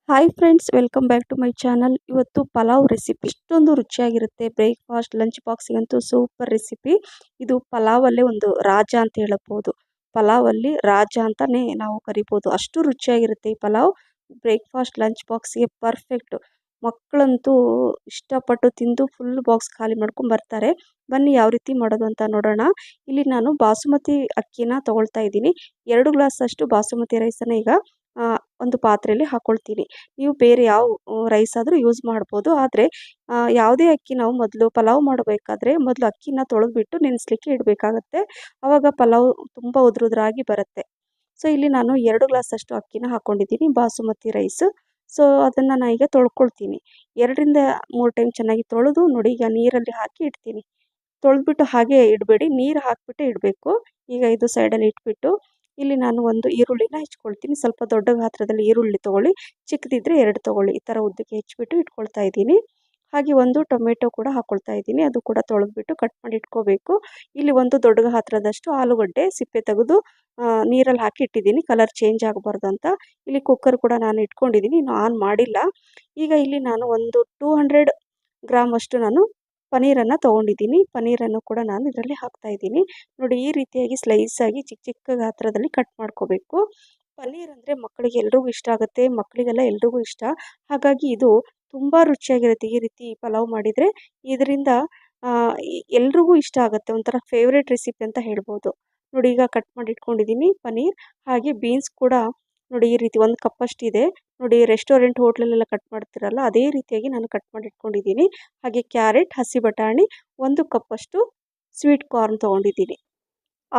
Hi friends, welcome back to my channel. ಇವತ್ತು pulao recipe ಇಷ್ಟೊಂದು ರುಚಿಯಾಗಿರುತ್ತೆ. ಬ್ರೇಕ್ಫಾಸ್ಟ್, ಲಂಚ್ ಬಾಕ್ಸಿಗಂತೂ ಸೂಪರ್ ರೆಸಿಪಿ. ಇದು ಪಲಾವಲ್ಲೇ ಒಂದು ರಾಜ ಅಂತ ಹೇಳಬಹುದು. ಪಲಾವಲ್ಲಿ ರಾಜ ಅಂತಾನೆ ನಾವು ಕರಿಬೋದು. ಅಷ್ಟು ರುಚಿಯಾಗಿರುತ್ತೆ ಈ ಪಲಾವ್. ಬ್ರೇಕ್ಫಾಸ್ಟ್, ಲಂಚ್ ಬಾಕ್ಸ್ಗೆ ಪರ್ಫೆಕ್ಟ್. ಮಕ್ಕಳಂತೂ ಇಷ್ಟಪಟ್ಟು ತಿಂದು ಫುಲ್ ಬಾಕ್ಸ್ ಖಾಲಿ ಮಾಡ್ಕೊಂಡು ಬರ್ತಾರೆ. ಬನ್ನಿ ಯಾವ ರೀತಿ ಮಾಡೋದು ಅಂತ ನೋಡೋಣ. ಇಲ್ಲಿ ನಾನು ಬಾಸುಮತಿ ಅಕ್ಕಿನ ತಗೊಳ್ತಾ ಇದ್ದೀನಿ. 2 ಗ್ಲಾಸ್ ಅಷ್ಟು ಬಾಸುಮತಿ ರೈಸನ್ನು ಈಗ ಒಂದು ಪಾತ್ರೆಯಲ್ಲಿ ಹಾಕ್ಕೊಳ್ತೀನಿ. ನೀವು ಬೇರೆ ಯಾವ ರೈಸ್ ಆದರೂ ಯೂಸ್ ಮಾಡ್ಬೋದು. ಆದರೆ ಯಾವುದೇ ಅಕ್ಕಿ ನಾವು ಮೊದಲು ಪಲಾವ್ ಮಾಡಬೇಕಾದ್ರೆ ಮೊದಲು ಅಕ್ಕಿನ ತೊಳೆದ್ಬಿಟ್ಟು ನೆನೆಸ್ಲಿಕ್ಕೆ ಇಡಬೇಕಾಗತ್ತೆ. ಆವಾಗ ಪಲಾವ್ ತುಂಬ ಉದುರುದ್ರಾಗಿ ಬರುತ್ತೆ. ಸೊ ಇಲ್ಲಿ ನಾನು 2 ಗ್ಲಾಸ್ ಅಷ್ಟು ಅಕ್ಕಿನ ಹಾಕ್ಕೊಂಡಿದ್ದೀನಿ, ಬಾಸುಮತಿ ರೈಸ್. ಸೊ ಅದನ್ನು ನಾನು ಈಗ ತೊಳ್ಕೊಳ್ತೀನಿ. 2ರಿಂದ 3 ಟೈಮ್ ಚೆನ್ನಾಗಿ ತೊಳೆದು ನೋಡಿ, ಈಗ ನೀರಲ್ಲಿ ಹಾಕಿ ಇಡ್ತೀನಿ. ತೊಳೆದ್ಬಿಟ್ಟು ಹಾಗೆ ಇಡಬೇಡಿ, ನೀರು ಹಾಕಿಬಿಟ್ಟೇ ಇಡಬೇಕು. ಈಗ ಇದು ಸೈಡಲ್ಲಿ ಇಟ್ಬಿಟ್ಟು ಇಲ್ಲಿ ನಾನು ಒಂದು ಈರುಳ್ಳಿನ ಹೆಚ್ಕೊಳ್ತೀನಿ. ಸ್ವಲ್ಪ ದೊಡ್ಡ ಗಾತ್ರದಲ್ಲಿ ಈರುಳ್ಳಿ ತೊಗೊಳ್ಳಿ, ಚಿಕ್ಕದಿದ್ದರೆ 2 ತೊಗೊಳ್ಳಿ. ಈ ಥರ ಉದ್ದಕ್ಕೆ ಹೆಚ್ಚಿಬಿಟ್ಟು ಇಟ್ಕೊಳ್ತಾ ಇದ್ದೀನಿ. ಹಾಗೆ ಒಂದು ಟೊಮೆಟೊ ಕೂಡ ಹಾಕ್ಕೊಳ್ತಾ ಇದ್ದೀನಿ. ಅದು ಕೂಡ ತೊಳೆದ್ಬಿಟ್ಟು ಕಟ್ ಮಾಡಿ ಇಟ್ಕೋಬೇಕು. ಇಲ್ಲಿ ಒಂದು ದೊಡ್ಡ ಗಾತ್ರದಷ್ಟು ಆಲೂಗಡ್ಡೆ ಸಿಪ್ಪೆ ತೆಗೆದು ನೀರಲ್ಲಿ ಹಾಕಿ ಇಟ್ಟಿದ್ದೀನಿ, ಕಲರ್ ಚೇಂಜ್ ಆಗಬಾರ್ದು ಅಂತ. ಇಲ್ಲಿ ಕುಕ್ಕರ್ ಕೂಡ ನಾನು ಇಟ್ಕೊಂಡಿದ್ದೀನಿ, ಇನ್ನು ಆನ್ ಮಾಡಿಲ್ಲ. ಈಗ ಇಲ್ಲಿ ನಾನು ಒಂದು 200 ಗ್ರಾಮ್ ಅಷ್ಟು ನಾನು ಪನ್ನೀರನ್ನು ತೊಗೊಂಡಿದ್ದೀನಿ. ಪನ್ನೀರನ್ನು ಕೂಡ ನಾನು ಇದರಲ್ಲಿ ಹಾಕ್ತಾ ಇದ್ದೀನಿ. ನೋಡಿ, ಈ ರೀತಿಯಾಗಿ ಸ್ಲೈಸಾಗಿ ಚಿಕ್ಕ ಚಿಕ್ಕ ಗಾತ್ರದಲ್ಲಿ ಕಟ್ ಮಾಡ್ಕೋಬೇಕು. ಪನ್ನೀರ್ ಅಂದರೆ ಮಕ್ಕಳಿಗೆ ಎಲ್ರಿಗೂ ಇಷ್ಟ ಆಗುತ್ತೆ, ಮಕ್ಕಳಿಗೆಲ್ಲ ಎಲ್ರಿಗೂ ಇಷ್ಟ. ಹಾಗಾಗಿ ಇದು ತುಂಬ ರುಚಿಯಾಗಿರುತ್ತೆ. ಈ ರೀತಿ ಪಲಾವ್ ಮಾಡಿದರೆ ಇದರಿಂದ ಎಲ್ರಿಗೂ ಇಷ್ಟ ಆಗುತ್ತೆ. ಒಂಥರ ಫೇವ್ರೇಟ್ ರೆಸಿಪಿ ಅಂತ ಹೇಳ್ಬೋದು. ನೋಡಿ, ಈಗ ಕಟ್ ಮಾಡಿ ಇಟ್ಕೊಂಡಿದ್ದೀನಿ ಪನ್ನೀರ್. ಹಾಗೆ ಬೀನ್ಸ್ ಕೂಡ ನೋಡಿ, ಈ ರೀತಿ 1 ಕಪ್ಪಷ್ಟು ಇದೆ. ನೋಡಿ, ರೆಸ್ಟೋರೆಂಟ್ ಹೋಟ್ಲಲ್ಲೆಲ್ಲ ಕಟ್ ಮಾಡ್ತಿರಲ್ಲ ಅದೇ ರೀತಿಯಾಗಿ ನಾನು ಕಟ್ ಮಾಡಿ ಇಟ್ಕೊಂಡಿದ್ದೀನಿ. ಹಾಗೆ ಕ್ಯಾರೆಟ್, ಹಸಿ ಬಟಾಣಿ, 1 ಕಪ್ಪಷ್ಟು ಸ್ವೀಟ್ ಕಾರ್ನ್ ತೊಗೊಂಡಿದ್ದೀನಿ.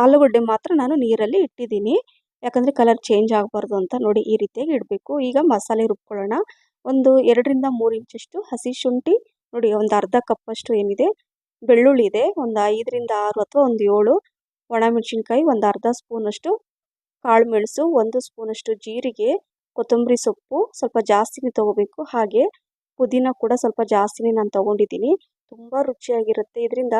ಆಲೂಗಡ್ಡೆ ಮಾತ್ರ ನಾನು ನೀರಲ್ಲಿ ಇಟ್ಟಿದ್ದೀನಿ, ಯಾಕಂದರೆ ಕಲರ್ ಚೇಂಜ್ ಆಗಬಾರ್ದು ಅಂತ. ನೋಡಿ, ಈ ರೀತಿಯಾಗಿ ಇಡಬೇಕು. ಈಗ ಮಸಾಲೆ ರುಬ್ಕೊಳ್ಳೋಣ. ಒಂದು 2ರಿಂದ 3 ಇಂಚಷ್ಟು ಹಸಿ ಶುಂಠಿ, ನೋಡಿ ಒಂದು ಅರ್ಧ ಕಪ್ಪಷ್ಟು ಏನಿದೆ ಬೆಳ್ಳುಳ್ಳಿ ಇದೆ, ಒಂದು 5ರಿಂದ 6 ಅಥವಾ ಒಂದು 7 ಒಣಮೆಣಸಿನ್ಕಾಯಿ, ಒಂದು ಅರ್ಧ ಸ್ಪೂನಷ್ಟು ಕಾಳು ಮೆಣಸು, 1 ಸ್ಪೂನಷ್ಟು ಜೀರಿಗೆ, ಕೊತ್ತಂಬರಿ ಸೊಪ್ಪು ಸ್ವಲ್ಪ ಜಾಸ್ತಿನೇ ತೊಗೋಬೇಕು. ಹಾಗೆ ಪುದೀನ ಕೂಡ ಸ್ವಲ್ಪ ಜಾಸ್ತಿನೇ ನಾನು ತೊಗೊಂಡಿದ್ದೀನಿ. ತುಂಬ ರುಚಿಯಾಗಿರುತ್ತೆ. ಇದರಿಂದ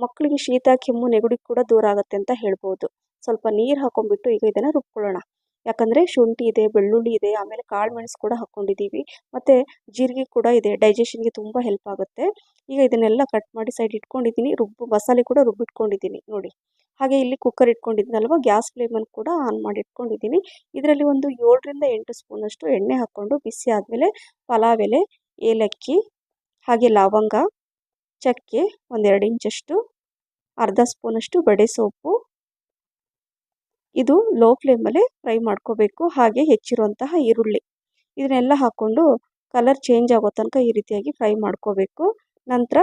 ಮಕ್ಕಳಿಗೆ ಶೀತ, ಕೆಮ್ಮು, ನೆಗಡಿ ಕೂಡ ದೂರ ಆಗುತ್ತೆ ಅಂತ ಹೇಳ್ಬೋದು. ಸ್ವಲ್ಪ ನೀರು ಹಾಕೊಂಡ್ಬಿಟ್ಟು ಈಗ ಇದನ್ನು ರುಬ್ಕೊಳ್ಳೋಣ. ಯಾಕಂದರೆ ಶುಂಠಿ ಇದೆ, ಬೆಳ್ಳುಳ್ಳಿ ಇದೆ, ಆಮೇಲೆ ಕಾಳು ಮೆಣಸು ಕೂಡ ಹಾಕ್ಕೊಂಡಿದ್ದೀವಿ, ಮತ್ತು ಜೀರಿಗೆ ಕೂಡ ಇದೆ, ಡೈಜೆಷನ್ಗೆ ತುಂಬ ಹೆಲ್ಪ್ ಆಗುತ್ತೆ. ಈಗ ಇದನ್ನೆಲ್ಲ ಕಟ್ ಮಾಡಿ ಸೈಡ್ ಇಟ್ಕೊಂಡಿದ್ದೀನಿ. ಮಸಾಲೆ ಕೂಡ ರುಬ್ಬಿಟ್ಕೊಂಡಿದ್ದೀನಿ ನೋಡಿ. ಹಾಗೆ ಇಲ್ಲಿ ಕುಕ್ಕರ್ ಇಟ್ಕೊಂಡಿದ್ದೀನಲ್ವ, ಗ್ಯಾಸ್ ಫ್ಲೇಮನ್ನು ಕೂಡ ಆನ್ ಮಾಡಿ ಇಟ್ಕೊಂಡಿದ್ದೀನಿ. ಇದರಲ್ಲಿ ಒಂದು 7ರಿಂದ 8 ಸ್ಪೂನಷ್ಟು ಎಣ್ಣೆ ಹಾಕ್ಕೊಂಡು ಬಿಸಿ ಆದಮೇಲೆ ಪಲಾವ್ ಎಲೆ, ಏಲಕ್ಕಿ, ಹಾಗೆ ಲವಂಗ, ಚಕ್ಕೆ, ಒಂದು 2 ಇಂಚಷ್ಟು, ಅರ್ಧ ಸ್ಪೂನಷ್ಟು ಬಡೆ ಸೊಪ್ಪು, ಇದು ಲೋ ಫ್ಲೇಮಲ್ಲೇ ಫ್ರೈ ಮಾಡ್ಕೋಬೇಕು. ಹಾಗೆ ಹೆಚ್ಚಿರುವಂತಹ ಈರುಳ್ಳಿ, ಇದನ್ನೆಲ್ಲ ಹಾಕ್ಕೊಂಡು ಕಲರ್ ಚೇಂಜ್ ಆಗೋ ತನಕ ಈ ರೀತಿಯಾಗಿ ಫ್ರೈ ಮಾಡ್ಕೋಬೇಕು. ನಂತರ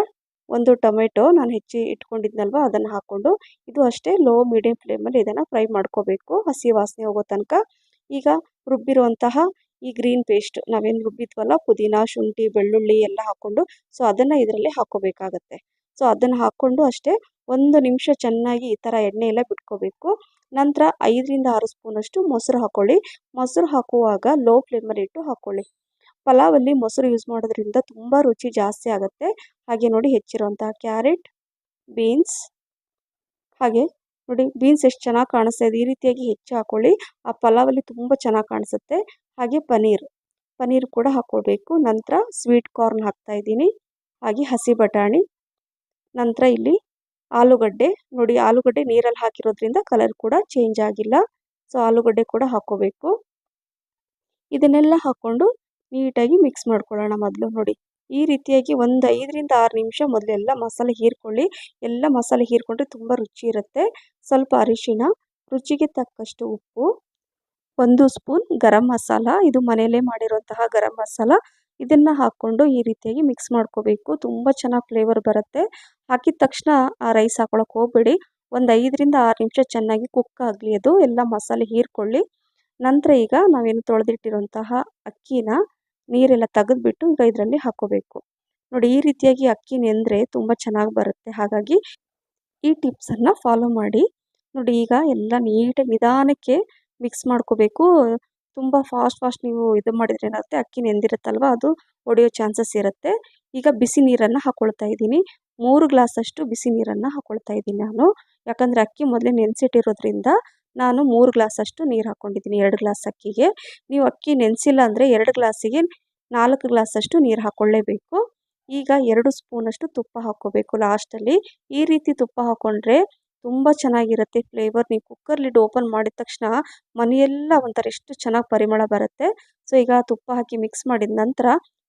ಒಂದು ಟೊಮೆಟೊ ನಾನು ಹೆಚ್ಚಿ ಇಟ್ಕೊಂಡಿದ್ನಲ್ವ ಅದನ್ನು ಹಾಕ್ಕೊಂಡು ಇದು ಅಷ್ಟೇ ಲೋ ಮೀಡಿಯಂ ಫ್ಲೇಮಲ್ಲಿ ಇದನ್ನು ಫ್ರೈ ಮಾಡ್ಕೋಬೇಕು, ಹಸಿ ವಾಸನೆ ಹೋಗೋ ತನಕ. ಈಗ ರುಬ್ಬಿರುವಂತಹ ಈ ಗ್ರೀನ್ ಪೇಸ್ಟ್ ನಾವೇನು ರುಬ್ಬಿದ್ವಲ್ಲ, ಪುದೀನ, ಶುಂಠಿ, ಬೆಳ್ಳುಳ್ಳಿ ಎಲ್ಲ ಹಾಕ್ಕೊಂಡು, ಸೊ ಅದನ್ನು ಇದರಲ್ಲಿ ಹಾಕ್ಕೋಬೇಕಾಗತ್ತೆ. ಸೊ ಅದನ್ನು ಹಾಕ್ಕೊಂಡು ಅಷ್ಟೇ 1 ನಿಮಿಷ ಚೆನ್ನಾಗಿ ಈ ಥರ ಎಣ್ಣೆ ಎಲ್ಲ ಬಿಟ್ಕೋಬೇಕು. ನಂತರ 5ರಿಂದ 6 ಸ್ಪೂನಷ್ಟು ಮೊಸರು ಹಾಕ್ಕೊಳ್ಳಿ. ಮೊಸರು ಹಾಕುವಾಗ ಲೋ ಫ್ಲೇಮಲ್ಲಿ ಇಟ್ಟು ಹಾಕ್ಕೊಳ್ಳಿ. ಪಲಾವಲ್ಲಿ ಮೊಸರು ಯೂಸ್ ಮಾಡೋದ್ರಿಂದ ತುಂಬ ರುಚಿ ಜಾಸ್ತಿ ಆಗುತ್ತೆ. ಹಾಗೆ ನೋಡಿ, ಹೆಚ್ಚಿರುವಂತಹ ಕ್ಯಾರೆಟ್, ಬೀನ್ಸ್, ಹಾಗೆ ನೋಡಿ ಬೀನ್ಸ್ ಎಷ್ಟು ಚೆನ್ನಾಗಿ ಕಾಣಿಸ್ತಾ ಇದೆ. ಈ ರೀತಿಯಾಗಿ ಹೆಚ್ಚು ಹಾಕ್ಕೊಳ್ಳಿ, ಆ ಪಲಾವಲ್ಲಿ ತುಂಬ ಚೆನ್ನಾಗಿ ಕಾಣಿಸುತ್ತೆ. ಹಾಗೆ ಪನ್ನೀರ್ ಕೂಡ ಹಾಕ್ಕೊಳ್ಬೇಕು. ನಂತರ ಸ್ವೀಟ್ ಕಾರ್ನ್ ಹಾಕ್ತಾ ಇದ್ದೀನಿ, ಹಾಗೆ ಹಸಿ ಬಟಾಣಿ, ನಂತರ ಇಲ್ಲಿ ಆಲೂಗಡ್ಡೆ. ನೋಡಿ, ಆಲೂಗಡ್ಡೆ ನೀರಲ್ಲಿ ಹಾಕಿರೋದ್ರಿಂದ ಕಲರ್ ಕೂಡ ಚೇಂಜ್ ಆಗಿಲ್ಲ. ಸೊ ಆಲೂಗಡ್ಡೆ ಕೂಡ ಹಾಕ್ಕೋಬೇಕು. ಇದನ್ನೆಲ್ಲ ಹಾಕ್ಕೊಂಡು ನೀಟಾಗಿ ಮಿಕ್ಸ್ ಮಾಡ್ಕೊಳ್ಳೋಣ. ಮೊದಲು ನೋಡಿ, ಈ ರೀತಿಯಾಗಿ ಒಂದು 5ರಿಂದ 6 ನಿಮಿಷ ಮೊದಲು ಎಲ್ಲ ಮಸಾಲೆ ಹೀರ್ಕೊಳ್ಳಿ. ಎಲ್ಲ ಮಸಾಲೆ ಹೀರ್ಕೊಂಡ್ರೆ ತುಂಬ ರುಚಿ ಇರುತ್ತೆ. ಸ್ವಲ್ಪ ಅರಿಶಿನ, ರುಚಿಗೆ ತಕ್ಕಷ್ಟು ಉಪ್ಪು, 1 ಸ್ಪೂನ್ ಗರಂ ಮಸಾಲ, ಇದು ಮನೆಯಲ್ಲೇ ಮಾಡಿರುವಂತಹ ಗರಂ ಮಸಾಲ. ಇದನ್ನು ಹಾಕ್ಕೊಂಡು ಈ ರೀತಿಯಾಗಿ ಮಿಕ್ಸ್ ಮಾಡ್ಕೋಬೇಕು. ತುಂಬ ಚೆನ್ನಾಗಿ ಫ್ಲೇವರ್ ಬರುತ್ತೆ. ಹಾಕಿದ ತಕ್ಷಣ ಆ ರೈಸ್ ಹಾಕ್ಕೊಳಕ್ಕೆ ಹೋಗಬೇಡಿ. ಒಂದು 5ರಿಂದ 6 ನಿಮಿಷ ಚೆನ್ನಾಗಿ ಕುಕ್ ಆಗಲಿ, ಅದು ಎಲ್ಲ ಮಸಾಲೆ ಹೀರ್ಕೊಳ್ಳಿ. ನಂತರ ಈಗ ನಾವೇನು ತೊಳೆದಿಟ್ಟಿರುವಂತಹ ಅಕ್ಕಿನ ನೀರೆಲ್ಲ ತೆಗೆದುಬಿಟ್ಟು ಈಗ ಇದರಲ್ಲಿ ಹಾಕ್ಕೋಬೇಕು. ನೋಡಿ, ಈ ರೀತಿಯಾಗಿ ಅಕ್ಕಿ ನೆಂದರೆ ತುಂಬ ಚೆನ್ನಾಗಿ ಬರುತ್ತೆ. ಹಾಗಾಗಿ ಈ ಟಿಪ್ಸನ್ನು ಫಾಲೋ ಮಾಡಿ. ನೋಡಿ, ಈಗ ಎಲ್ಲ ನೀಟಾಗಿ ನಿಧಾನಕ್ಕೆ ಮಿಕ್ಸ್ ಮಾಡ್ಕೋಬೇಕು. ತುಂಬ ಫಾಸ್ಟ್ ನೀವು ಇದು ಮಾಡಿದರೆ ಏನಾಗುತ್ತೆ, ಅಕ್ಕಿ ನೆಂದಿರುತ್ತಲ್ವ ಅದು ಒಡೆಯೋ ಚಾನ್ಸಸ್ ಇರುತ್ತೆ. ಈಗ ಬಿಸಿ ನೀರನ್ನು ಹಾಕ್ಕೊಳ್ತಾ ಇದ್ದೀನಿ. 3 ಗ್ಲಾಸಷ್ಟು ಬಿಸಿ ನೀರನ್ನು ಹಾಕ್ಕೊಳ್ತಾ ಇದ್ದೀನಿ ನಾನು. ಯಾಕಂದರೆ ಅಕ್ಕಿ ಮೊದಲೇ ನೆನೆಸಿಟ್ಟಿರೋದ್ರಿಂದ ನಾನು 3 ಗ್ಲಾಸಷ್ಟು ನೀರು ಹಾಕ್ಕೊಂಡಿದ್ದೀನಿ 2 ಗ್ಲಾಸ್ ಅಕ್ಕಿಗೆ. ನೀವು ಅಕ್ಕಿ ನೆನೆಸಿಲ್ಲ ಅಂದರೆ 2 ಗ್ಲಾಸಿಗೆ 4 ಗ್ಲಾಸಷ್ಟು ನೀರು ಹಾಕ್ಕೊಳ್ಳೇಬೇಕು. ಈಗ 2 ಸ್ಪೂನಷ್ಟು ತುಪ್ಪ ಹಾಕ್ಕೋಬೇಕು ಲಾಸ್ಟಲ್ಲಿ. ಈ ರೀತಿ ತುಪ್ಪ ಹಾಕ್ಕೊಂಡ್ರೆ ತುಂಬ ಚೆನ್ನಾಗಿರುತ್ತೆ ಫ್ಲೇವರ್. ನೀವು ಕುಕ್ಕರ್ ಲಿಡ್ ಓಪನ್ ಮಾಡಿದ ತಕ್ಷಣ ಮನೆಯೆಲ್ಲ ಒಂಥರ ಎಷ್ಟು ಚೆನ್ನಾಗಿ ಪರಿಮಳ ಬರುತ್ತೆ. ಸೊ ಈಗ ತುಪ್ಪ ಹಾಕಿ ಮಿಕ್ಸ್ ಮಾಡಿದ ನಂತರ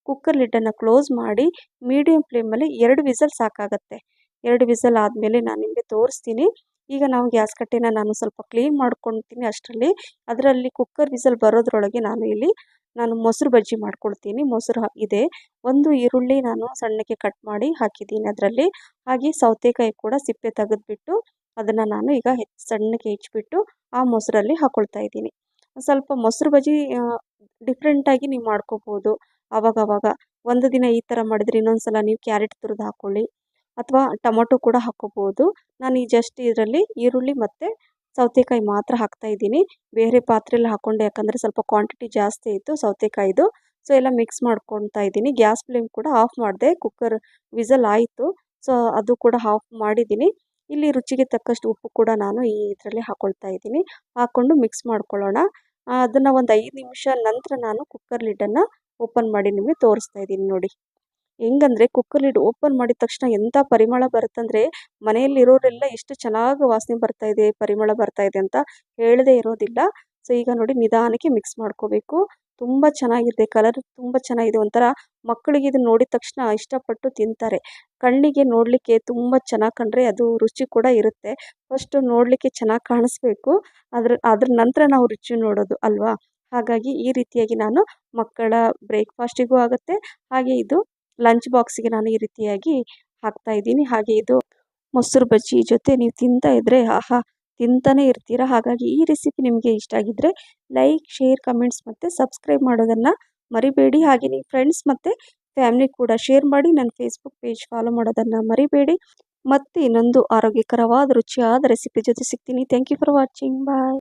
ಕುಕ್ಕರ್ ಲಿಡ್ಡನ್ನು ಕ್ಲೋಸ್ ಮಾಡಿ ಮೀಡಿಯಮ್ ಫ್ಲೇಮಲ್ಲಿ 2 ವಿಸಲ್ ಸಾಕಾಗತ್ತೆ. 2 ವಿಸಲ್ ಆದಮೇಲೆ ನಾನು ನಿಮಗೆ ತೋರಿಸ್ತೀನಿ. ಈಗ ನಾವು ಗ್ಯಾಸ್ ಕಟ್ಟೆನ ನಾನು ಸ್ವಲ್ಪ ಕ್ಲೀನ್ ಮಾಡ್ಕೊಳ್ತೀನಿ ಅಷ್ಟರಲ್ಲಿ. ಅದರಲ್ಲಿ ಕುಕ್ಕರ್ ವಿಸಲ್ ಬರೋದ್ರೊಳಗೆ ನಾನು ಮೊಸರು ಬಜ್ಜಿ ಮಾಡ್ಕೊಳ್ತೀನಿ. ಮೊಸರು ಇದೆ. 1 ಈರುಳ್ಳಿ ನಾನು ಸಣ್ಣಕ್ಕೆ ಕಟ್ ಮಾಡಿ ಹಾಕಿದ್ದೀನಿ ಅದರಲ್ಲಿ. ಹಾಗೆ ಸೌತೆಕಾಯಿ ಕೂಡ ಸಿಪ್ಪೆ ತೆಗೆದುಬಿಟ್ಟು ಅದನ್ನು ನಾನು ಈಗ ಸಣ್ಣಕ್ಕೆ ಹೆಚ್ಚಿಬಿಟ್ಟು ಆ ಮೊಸರಲ್ಲಿ ಹಾಕ್ಕೊಳ್ತಾ ಇದ್ದೀನಿ. ಸ್ವಲ್ಪ ಮೊಸರು ಬಜ್ಜಿ ಡಿಫ್ರೆಂಟಾಗಿ ನೀವು ಮಾಡ್ಕೋಬೋದು ಆವಾಗವಾಗ. ಒಂದು ದಿನ ಈ ಥರ ಮಾಡಿದರೆ ಇನ್ನೊಂದು ಸಲ ನೀವು ಕ್ಯಾರೆಟ್ ತುರಿದು ಹಾಕ್ಕೊಳ್ಳಿ ಅಥವಾ ಟೊಮೊಟೊ ಕೂಡ ಹಾಕ್ಕೋಬೋದು. ನಾನು ಈ ಜಸ್ಟ್ ಇದರಲ್ಲಿ ಈರುಳ್ಳಿ ಮತ್ತು ಸೌತೆಕಾಯಿ ಮಾತ್ರ ಹಾಕ್ತಾಯಿದ್ದೀನಿ. ಬೇರೆ ಪಾತ್ರೆಯಲ್ಲಿ ಹಾಕ್ಕೊಂಡೆ, ಯಾಕಂದರೆ ಸ್ವಲ್ಪ ಕ್ವಾಂಟಿಟಿ ಜಾಸ್ತಿ ಇತ್ತು ಸೌತೆಕಾಯಿದು. ಸೊ ಎಲ್ಲ ಮಿಕ್ಸ್ ಮಾಡ್ಕೊತಾ ಇದ್ದೀನಿ. ಗ್ಯಾಸ್ ಫ್ಲೇಮ್ ಕೂಡ ಆಫ್ ಮಾಡಿದೆ. ಕುಕ್ಕರ್ ವಿಸಲ್ ಆಯಿತು. ಸೊ ಅದು ಕೂಡ ಆಫ್ ಮಾಡಿದ್ದೀನಿ. ಇಲ್ಲಿ ರುಚಿಗೆ ತಕ್ಕಷ್ಟು ಉಪ್ಪು ಕೂಡ ನಾನು ಈ ಇದರಲ್ಲಿ ಹಾಕ್ಕೊಳ್ತಾ ಇದ್ದೀನಿ. ಹಾಕ್ಕೊಂಡು ಮಿಕ್ಸ್ ಮಾಡ್ಕೊಳ್ಳೋಣ. ಅದನ್ನು ಒಂದು 5 ನಿಮಿಷ ನಂತರ ನಾನು ಕುಕ್ಕರ್ ಲಿಡ್ಡನ್ನು ಓಪನ್ ಮಾಡಿ ನಿಮಗೆ ತೋರಿಸ್ತಾ ಇದ್ದೀನಿ ನೋಡಿ. ಹೆಂಗಂದರೆ ಕುಕ್ಕರ್ ಲಿಡ್ ಓಪನ್ ಮಾಡಿದ ತಕ್ಷಣ ಎಂಥ ಪರಿಮಳ ಬರುತ್ತಂದರೆ ಮನೆಯಲ್ಲಿರೋರೆಲ್ಲ ಎಷ್ಟು ಚೆನ್ನಾಗಿ ವಾಸನೆ ಬರ್ತಾಯಿದೆ, ಪರಿಮಳ ಬರ್ತಾಯಿದೆ ಅಂತ ಹೇಳದೇ ಇರೋದಿಲ್ಲ. ಸೊ ಈಗ ನೋಡಿ ನಿಧಾನಕ್ಕೆ ಮಿಕ್ಸ್ ಮಾಡ್ಕೋಬೇಕು. ತುಂಬ ಚೆನ್ನಾಗಿದೆ, ಕಲರ್ ತುಂಬ ಚೆನ್ನಾಗಿದೆ. ಒಂಥರ ಮಕ್ಕಳಿಗೆ ಇದನ್ನು ನೋಡಿದ ತಕ್ಷಣ ಇಷ್ಟಪಟ್ಟು ತಿಂತಾರೆ. ಕಣ್ಣಿಗೆ ನೋಡಲಿಕ್ಕೆ ತುಂಬ ಚೆನ್ನಾಗಿ ಕಂಡ್ರೆ ಅದು ರುಚಿ ಕೂಡ ಇರುತ್ತೆ. ಫಸ್ಟು ನೋಡಲಿಕ್ಕೆ ಚೆನ್ನಾಗಿ ಕಾಣಿಸ್ಬೇಕು, ಅದ್ರ ನಂತರ ನಾವು ರುಚಿ ನೋಡೋದು ಅಲ್ವಾ. ಹಾಗಾಗಿ ಈ ರೀತಿಯಾಗಿ ನಾನು ಮಕ್ಕಳ ಬ್ರೇಕ್ಫಾಸ್ಟಿಗೂ ಆಗುತ್ತೆ, ಹಾಗೆ ಇದು ಲಂಚ್ ಬಾಕ್ಸಿಗೆ ನಾನು ಈ ರೀತಿಯಾಗಿ ಹಾಕ್ತಾಯಿದ್ದೀನಿ. ಹಾಗೆ ಇದು ಮೊಸರು ಬಜ್ಜಿ ಜೊತೆ ನೀವು ತಿಂತಾ ಇದ್ದರೆ ಆಹಾ ತಿಂತಾನೇ ಇರ್ತೀರ. ಹಾಗಾಗಿ ಈ ರೆಸಿಪಿ ನಿಮಗೆ ಇಷ್ಟ ಆಗಿದ್ದರೆ ಲೈಕ್, ಶೇರ್, ಕಮೆಂಟ್ಸ್ ಮತ್ತು ಸಬ್ಸ್ಕ್ರೈಬ್ ಮಾಡೋದನ್ನು ಮರಿಬೇಡಿ. ಹಾಗೆ ನಿಮ್ಮ ಫ್ರೆಂಡ್ಸ್ ಮತ್ತು ಫ್ಯಾಮಿಲಿ ಕೂಡ ಶೇರ್ ಮಾಡಿ. ನನ್ನ ಫೇಸ್ಬುಕ್ ಪೇಜ್ ಫಾಲೋ ಮಾಡೋದನ್ನು ಮರಿಬೇಡಿ. ಮತ್ತೆ ಇನ್ನೊಂದು ಆರೋಗ್ಯಕರವಾದ ರುಚಿಯಾದ ರೆಸಿಪಿ ಜೊತೆ ಸಿಗ್ತೀನಿ. Thank you for watching. Bye.